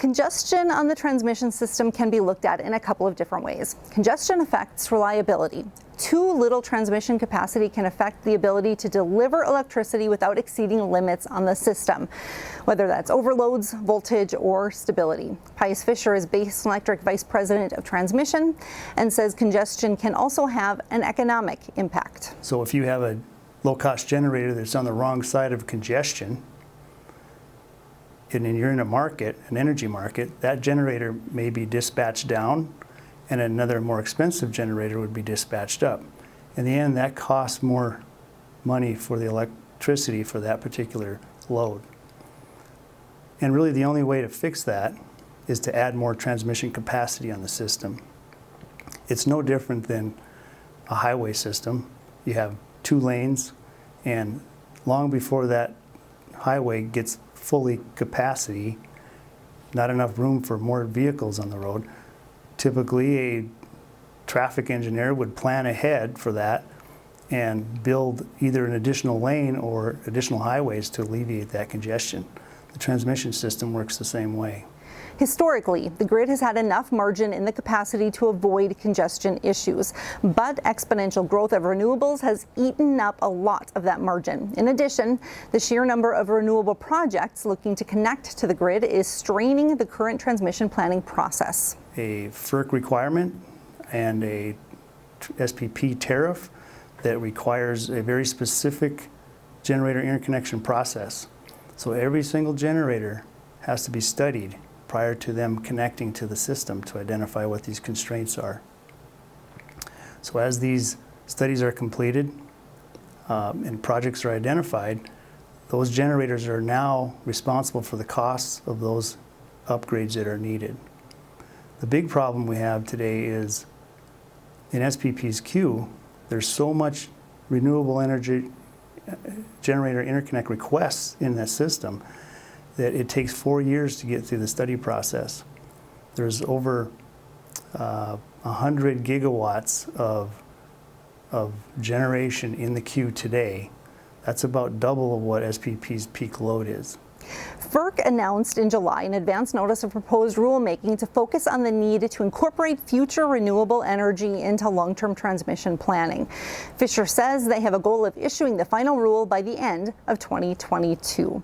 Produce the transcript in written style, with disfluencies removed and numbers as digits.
Congestion on the transmission system can be looked at in a couple of different ways. Congestion affects reliability. Too little transmission capacity can affect the ability to deliver electricity without exceeding limits on the system, whether that's overloads, voltage, or stability. Pius Fischer is Basin Electric Vice President of Transmission and says congestion can also have an economic impact. So if you have a low-cost generator that's on the wrong side of congestion, and then you're in a market, an energy market, that generator may be dispatched down and another more expensive generator would be dispatched up. In the end, that costs more money for the electricity for that particular load. And really the only way to fix that is to add more transmission capacity on the system. It's no different than a highway system. You have 2 lanes, and long before that highway gets fully capacity, not enough room for more vehicles on the road, typically a traffic engineer would plan ahead for that and build either an additional lane or additional highways to alleviate that congestion. The transmission system works the same way. Historically, the grid has had enough margin in the capacity to avoid congestion issues, but exponential growth of renewables has eaten up a lot of that margin. In addition, the sheer number of renewable projects looking to connect to the grid is straining the current transmission planning process. A FERC requirement and a SPP tariff that requires a very specific generator interconnection process. So every single generator has to be studied prior to them connecting to the system to identify what these constraints are. So as these studies are completed and projects are identified, those generators are now responsible for the costs of those upgrades that are needed. The big problem we have today is in SPP's queue, there's so much renewable energy generator interconnect requests in that system that it takes 4 years to get through the study process. There's over 100 gigawatts of generation in the queue today. That's about double of what SPP's peak load is. FERC announced in July an advance notice of proposed rulemaking to focus on the need to incorporate future renewable energy into long-term transmission planning. Fischer says they have a goal of issuing the final rule by the end of 2022.